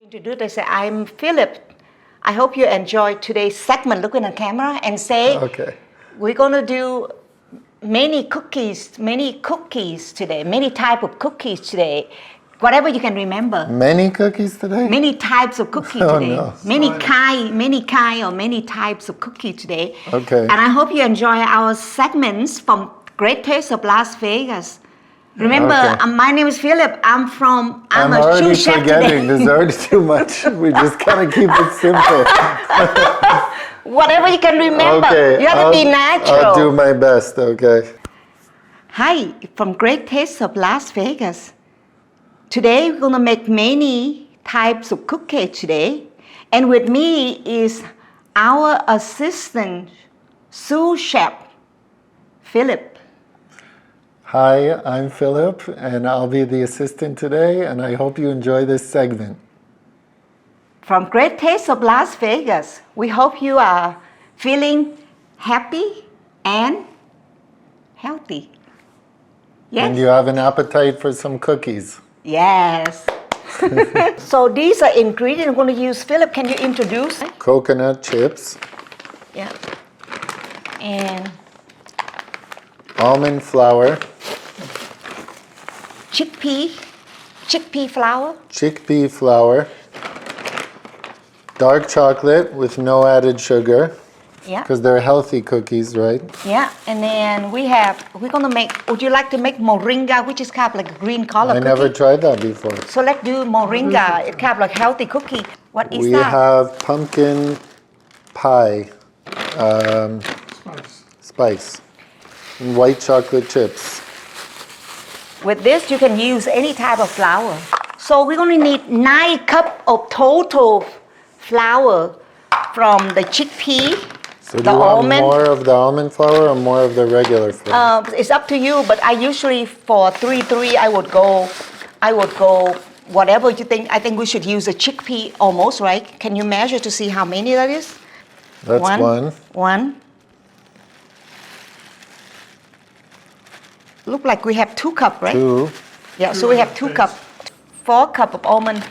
Introduce, they say, I'm Philip. I hope you enjoy today's segment. Look in the camera and say, Okay. We're going to do many cookies today, many type of cookies today. Whatever you can remember. Many cookies today? Many types of cookies Oh, today. no. Many kind or many types of cookie today. Okay. And I hope you enjoy our segments from Great Taste of Las Vegas. Remember, Okay. my name is Philip. I'm a already sous chef forgetting. today. There's already too much. We just gotta keep it simple. Whatever you can remember. Okay. You have to be natural. I'll do my best, okay. Hi, from Great Taste of Las Vegas. Today we're gonna make many types of cookies today. And with me is our assistant sous chef, Philip. Hi, I'm Philip, and I'll be the assistant today, and I hope you enjoy this segment. From Great Taste of Las Vegas, we hope you are feeling happy and healthy. Yes? And you have an appetite for some cookies. Yes. So these are ingredients I'm going to use. Philip, can you introduce? Coconut chips, Yeah. And almond flour, chickpea flour. chickpea flour, dark chocolate with no added sugar, Yeah. because they're healthy cookies, right? Yeah. And then we're going to make, would you like to make Moringa, which is kind of like a green color I cookie? never tried that before. So let's do Moringa. It's kind of like healthy cookie. What is We that? have pumpkin pie spice and white chocolate chips. With this, you can use any type of flour. So we're going to need 9 cups of total flour from the chickpea, So do the you want almond. more of the almond flour or more of the regular flour? It's up to you, but I usually for 3 I would go whatever you think. I think we should use a chickpea almost, right? Can you measure to see how many that is? That's one. One. Look like we have 2 cups, right? 2. Yeah, so we have 2 cups. 4 cups of almond.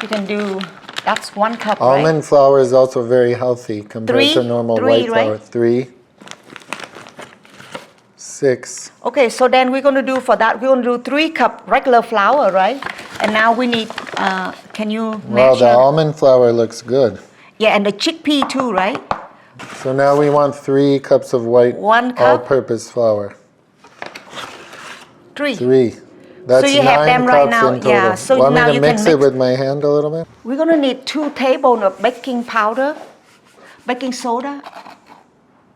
You can do, that's 1 cup, right? Almond flour is also very healthy compared 3, to normal 3, white right? flour. 3. 6. Okay, so then we're going to do for that, we're going to do 3 cups regular flour, right? And now we need, can you Well, measure? the almond flour looks good. Yeah, and the chickpea too, right? So now we want 3 cups of white 1 cup. all-purpose flour. 3. 3. That's So you have 9 them cups right now, in total. yeah, so Want now me to you can mix it mix- with my hand a little bit? We're going to need 2 tablespoons of baking powder, baking soda.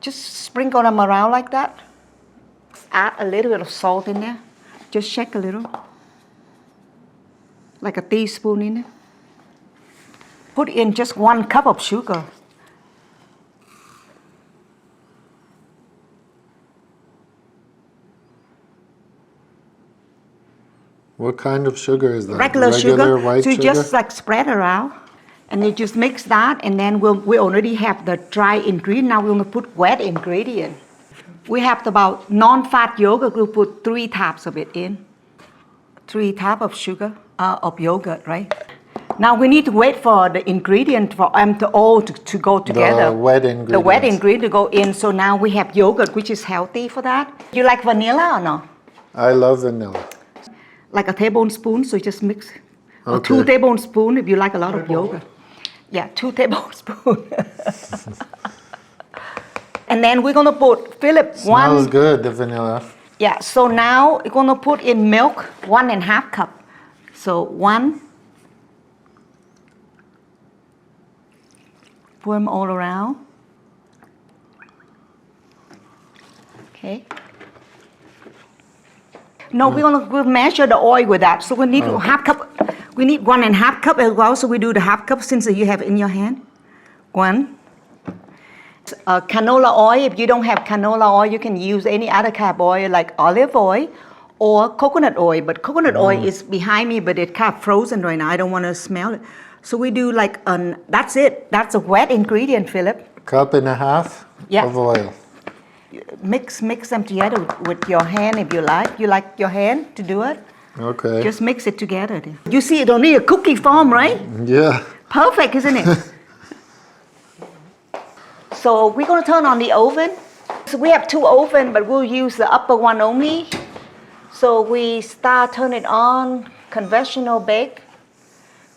Just sprinkle them around like that. Add a little bit of salt in there. Just shake a little. Like a teaspoon in it. Put in just 1 cup of sugar. What kind of sugar is that? Regular sugar. White So you sugar? just like spread around. And you just mix that, and then we already have the dry ingredient. Now we're going to put wet ingredient. We have about non-fat yogurt. We'll put 3 taps of it in. 3 taps of sugar, of yogurt, right? Now we need to wait for the ingredient for them to all to go together. The wet ingredients. The wet ingredient to go in. So now we have yogurt, which is healthy for that. You like vanilla or no? I love vanilla. Like a tablespoon, so you just mix. Or Okay. 2 tablespoons if you like a lot of yogurt. Yeah, 2 tablespoons. And then we're gonna put, Philip, Smells good, the vanilla. Yeah, so now we're gonna put in milk, 1.5 cup. So 1. Pour them all around. Okay. No, we'll measure the oil with that. So we need 1/2 cup. We need 1.5 cup as well. So we do the 1/2 cup since you have it in your hand. 1. Canola oil. If you don't have canola oil, you can use any other kind of oil like olive oil or coconut oil. But coconut oil is behind me, but it's kind of frozen right now. I don't want to smell it. So we do like that's it. That's a wet ingredient, Philip. 1.5 cups Yeah. of oil. Mix them together with your hand if you like. You like your hand to do it? Okay. Just mix it together. Then. You see it only a cookie form, right? Yeah. Perfect, isn't it? So we're going to turn on the oven. So we have 2 ovens, but we'll use the upper one only. So we turn it on, conventional bake,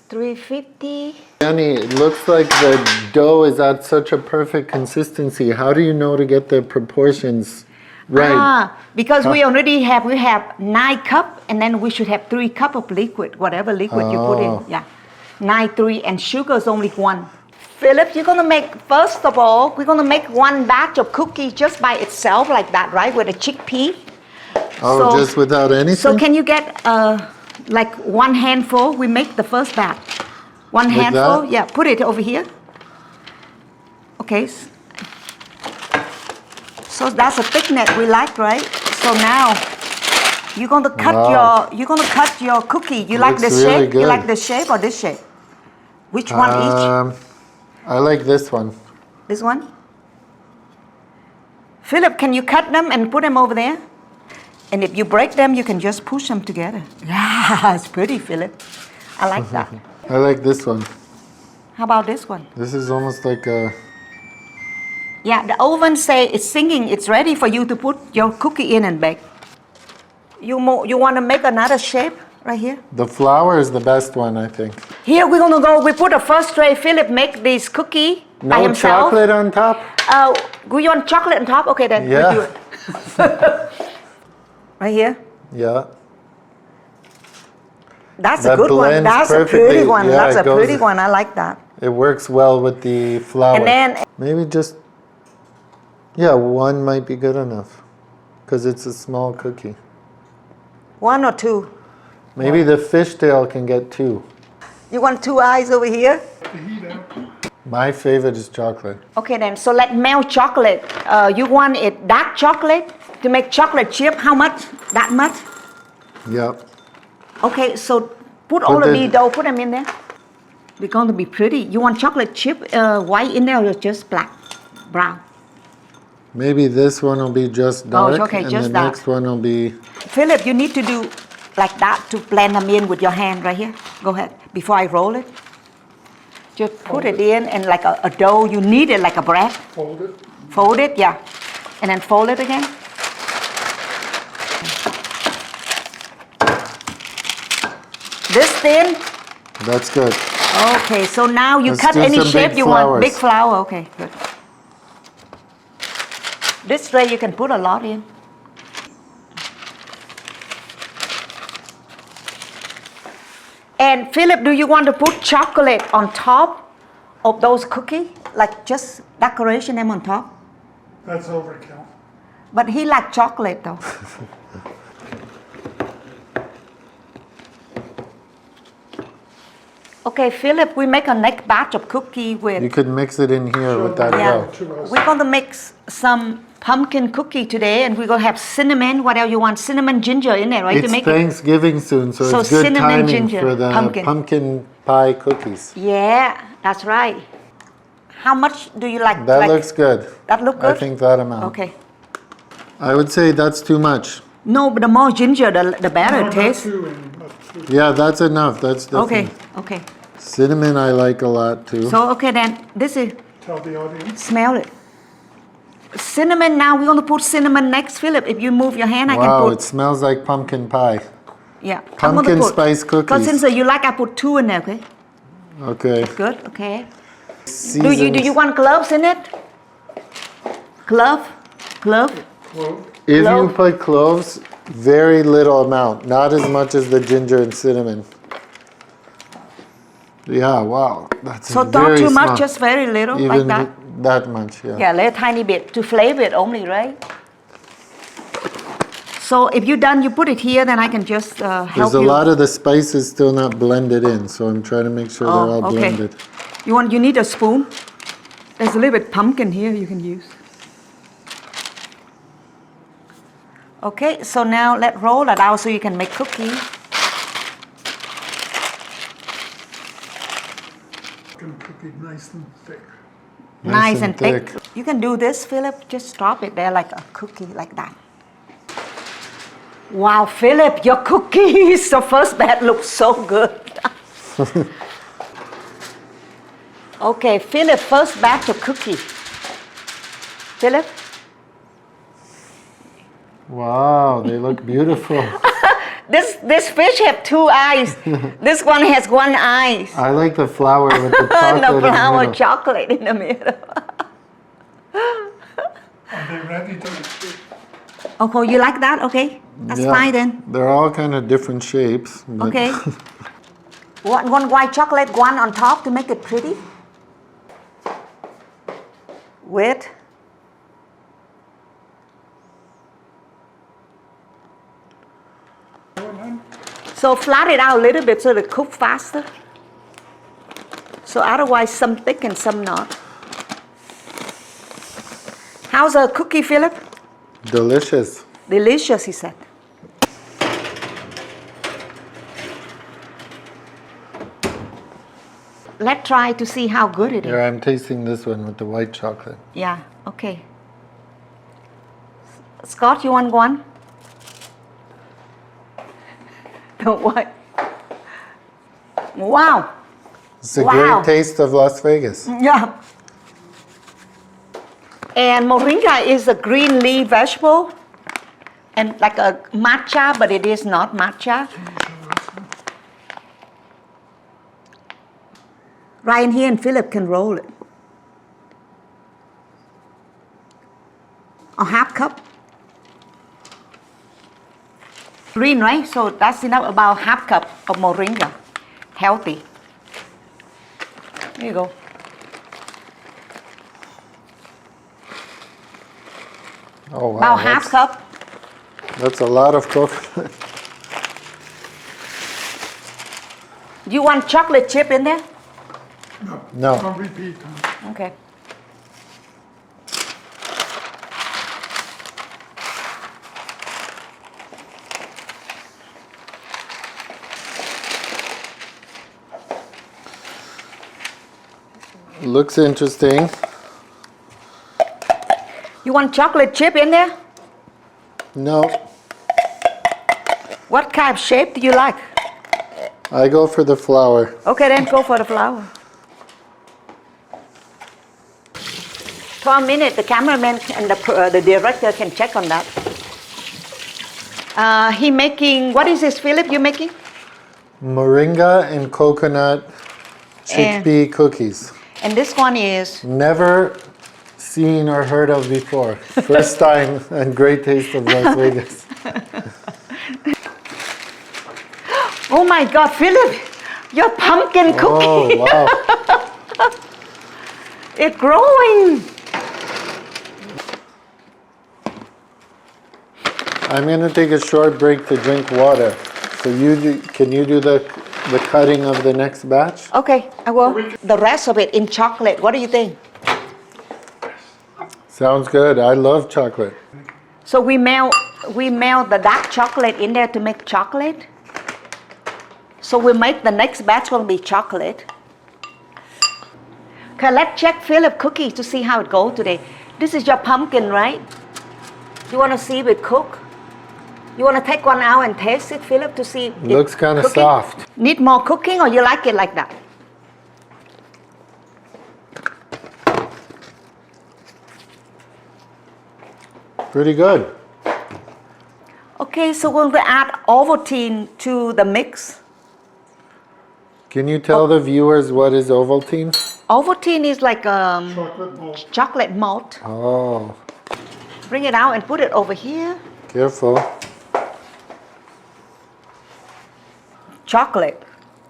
350. Annie, it looks like the dough is at such a perfect consistency. How do you know to get the proportions right? Because we have 9 cups, and then we should have 3 cups of liquid, whatever liquid you put in. Yeah, 9, 3, and sugar is only 1. Philip, you're gonna make, first of all, we're gonna make 1 batch of cookies just by itself like that, right? With a chickpea. Oh, so, just without anything? So can you get like 1 handful? We make the first batch. 1 handful, that? Yeah, put it over here. Okay. So that's a thickness we like, right? So now you're gonna cut your cookie. You like this really shape? Good. You like this shape or this shape? Which one each? I like this one. This one? Philip, can you cut them and put them over there? And if you break them, you can just push them together. Yeah, it's pretty, Philip. I like that. I like this one. How about this one? This is almost like a... Yeah, the oven say it's singing. It's ready for you to put your cookie in and bake. You want to make another shape right here? The flour is the best one, I think. Here we're gonna go. We put a first tray. Philip make this cookie by himself. No chocolate on top? Do you want chocolate on top? Okay, then we'll do it. Right here. Yeah. That's a good one. That's perfectly. A pretty one. Yeah, that's a pretty one. I like that. It works well with the flour. And then maybe just, yeah, 1 might be good enough because it's a small cookie. 1 or 2? Maybe the fishtail can get 2. You want 2 eyes over here? My favorite is chocolate. Okay then, so let's melt chocolate. You want it dark chocolate to make chocolate chip? How much? That much? Yep. Okay, so put all of these dough, put them in there. They're going to be pretty. You want chocolate chip white in there or just black, brown? Maybe this one will be just dark, okay, and just the dark. next one will be... Philip, you need to do like that to blend them in with your hand right here. Go ahead, before I roll it. Just put it in and like a dough, you knead it like a bread. Fold it. Fold it, yeah. And then fold it again. This thin? That's good. Okay, so now you cut any shape you want. Big flour, okay, good. This tray you can put a lot in. And Philip, do you want to put chocolate on top of those cookies? Like just decoration them on top? That's overkill. But he likes chocolate though. Okay, Philip, we make a next batch of cookie with... You could mix it in here with that dough. We're going to mix some pumpkin cookie today, and we're going to have cinnamon, whatever you want, cinnamon ginger in there, right? It's Thanksgiving soon, so it's good timing ginger, for the pumpkin pie cookies. Yeah, that's right. How much do you like? That looks good. That look good? I think that amount. Okay. I would say that's too much. No, but the more ginger, the better it tastes. Yeah, that's enough. That's definitely... Okay. Cinnamon I like a lot too. So, okay then, this is... Tell the audience. Smell it. Cinnamon, now we're going to put cinnamon next, Philip. If you move your hand, I can put... Wow, it smells like pumpkin pie. Yeah. Pumpkin spice cookies. Because since you like, I put 2 in there, okay? Okay. Good, okay. Do you want gloves in it? Glove? If you put cloves, very little amount, not as much as the ginger and cinnamon. Yeah, wow, that's so very not too small. Much, just very little, even like that? That much, yeah. Yeah, a little tiny bit, to flavor it only, right? So if you're done, you put it here, then I can just help you. There's a lot of the spices still not blended in, so I'm trying to make sure they're all blended. You need a spoon? There's a little bit pumpkin here you can use. Okay, so now let's roll it out so you can make cookies. Cookie nice and thick. Nice and thick. You can do this, Philip. Just drop it there like a cookie, like that. Wow, Philip, your cookies, the first batch looks so good. Okay, Philip, first batch of cookie. Philip? Wow, they look beautiful. This fish have two eyes. This one has one eye. I like the flower with the chocolate The in the flower middle. chocolate in the middle. Are they ready to eat? Okay, you like that? Okay, that's Yeah, fine then. They're all kind of different shapes. But Okay. one white chocolate, one on top to make it pretty. With so flat it out a little bit so it cook faster. So otherwise some thick and some not. How's the cookie, Philip? delicious. Delicious, he said. Let's try to see how good it is. Here, I'm tasting this one with the white chocolate. Yeah, okay. Scott, you want one? Don't what? Wow. It's a Wow. great taste of Las Vegas. Yeah. And moringa is a green leaf vegetable and like a matcha, but it is not matcha. Ryan here and Philip can roll it. A half cup. Green, right? So that's enough, about half cup of moringa. Healthy. Here you go. Oh wow, About half cup. that's a lot of coconut. You want chocolate chip in there? No, Don't repeat. Huh? Okay. looks interesting. You want chocolate chip in there? No, What kind of shape do you like? I go for the flower. Okay, then go for the flower. For a minute, the cameraman and the director can check on that. He making, what is this, Philip, you making? Moringa and coconut chickpea cookies. And this one is, Never seen or heard of before. First time and great taste of Las Vegas. oh my God, Philip, your pumpkin cookie, Oh wow. it's growing. I'm gonna take a short break to drink water. So can you do the cutting of the next batch? Okay, I will. The rest of it in chocolate, what do you think? Sounds good. I love chocolate. So we melt the dark chocolate in there to make chocolate. So we make the next batch will be chocolate. Okay, let's check Philip cookie to see how it goes today. This is your pumpkin, right? You want to see if it cook? You want to take one out and taste it, Philip, to see if Looks kind of cooking? soft. Need more cooking or you like it like that? Pretty good. Okay, so we're going to add Ovaltine to the mix. Can you tell the viewers what is Ovaltine? Ovaltine is like Chocolate malt. chocolate malt. Oh, Bring it out and put it over here. careful. Chocolate.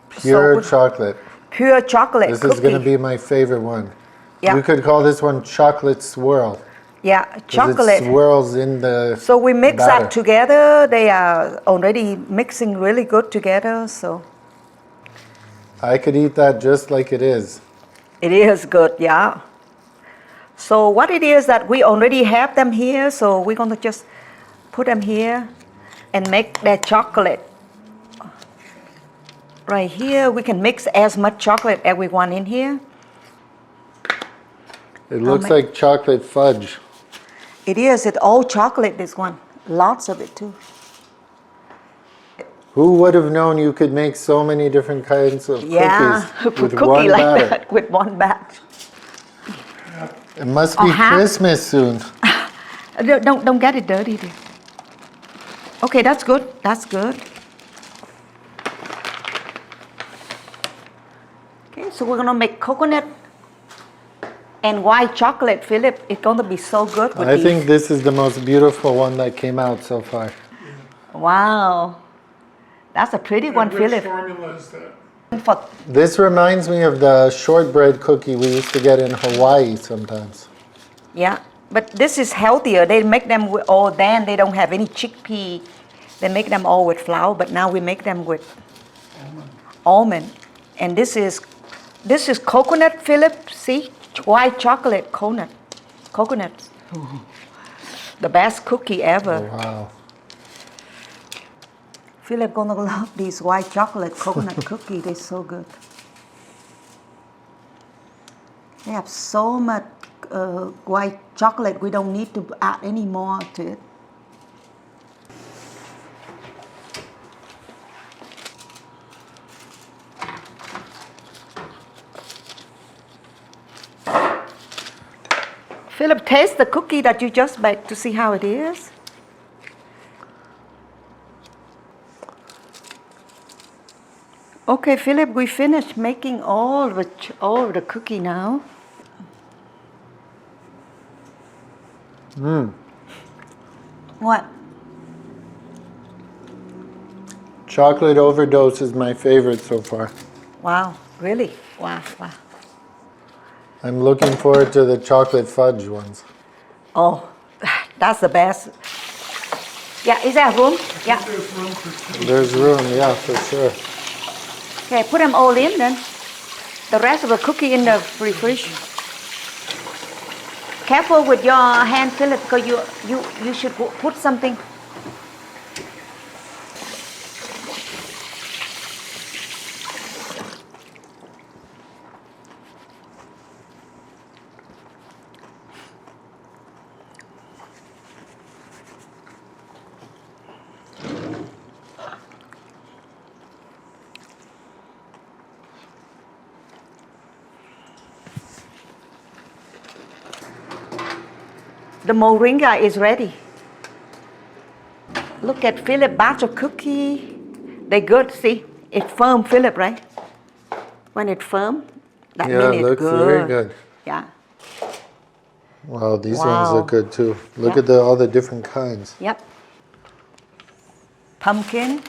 Pure So- chocolate. Pure chocolate This cookie. is going to be my favorite one. Yeah. You could call this one chocolate swirl. Yeah, 'cause chocolate. It swirls in the So we mix batter. that together. They are already mixing really good together. So I could eat that just like it is. it is good, yeah. So what it is that we already have them here. So we're going to just put them here and make that chocolate. Right here, we can mix as much chocolate as we want in here. It looks make- like chocolate fudge. It is, it's all chocolate, this one. Lots of it too. Who would have known you could make so many different kinds of Yeah, cookies with cookie one like batter? that with one batch. It must Or be half. Christmas soon. Don't get it dirty, dear. Okay, that's good. That's good. Okay, so we're gonna make coconut and white chocolate, Philip. It's gonna be so good with I these. think this is the most beautiful one that came out so far. Wow, that's a pretty one, Which Philip. formula is that? For This reminds me of the shortbread cookie we used to get in Hawaii sometimes. yeah, but this is healthier. They make them with then they don't have any chickpea. They make them all with flour, but now we make them with almond. And this is coconut, Philip. See, white chocolate coconut. The best cookie ever. Wow. Philip gonna love these white chocolate coconut cookie. They're so good. They have so much white chocolate. We don't need to add any more to it. Philip, taste the cookie that you just baked to see how it is. Okay, Philip, we finished making all of the cookie now. What? Chocolate overdose is my favorite so far. Wow, really? Wow. I'm looking forward to the chocolate fudge ones. Oh, that's the best. Yeah, is there room? Yeah. There's room for two. There's room, yeah, for sure. Okay, put them all in then. The rest of the cookie in the fridge. Careful with your hand, Philip, because you should put something. The Moringa is ready. Look at Philip batch of cookie. They're good, see? It's firm, Philip, right? When it's firm, that Yeah, means it it's looks good. very good. Yeah. Wow, these ones Wow. look good too. Look Yeah. at all the different kinds. Yep. Pumpkin.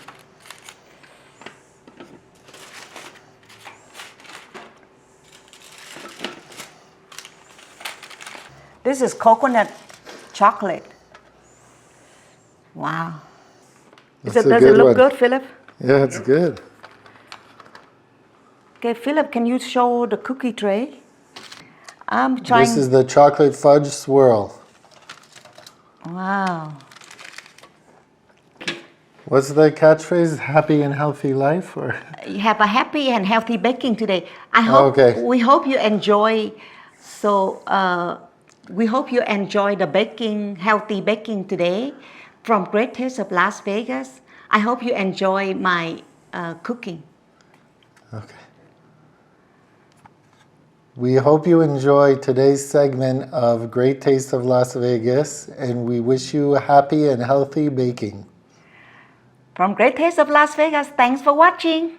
This is coconut chocolate. Wow. That's a Does it good look one. good, Philip? Yeah, it's good. Okay, Philip, can you show the cookie tray? I'm trying. This is the chocolate fudge swirl. Wow. What's the catchphrase? Happy and healthy life, or? You have a happy and healthy baking today. I hope. Okay. We hope you enjoy. So we hope you enjoy the baking, healthy baking today, from Great Taste of Las Vegas. I hope you enjoy my cooking. Okay. We hope you enjoy today's segment of Great Taste of Las Vegas, and we wish you happy and healthy baking. From Great Taste of Las Vegas, thanks for watching.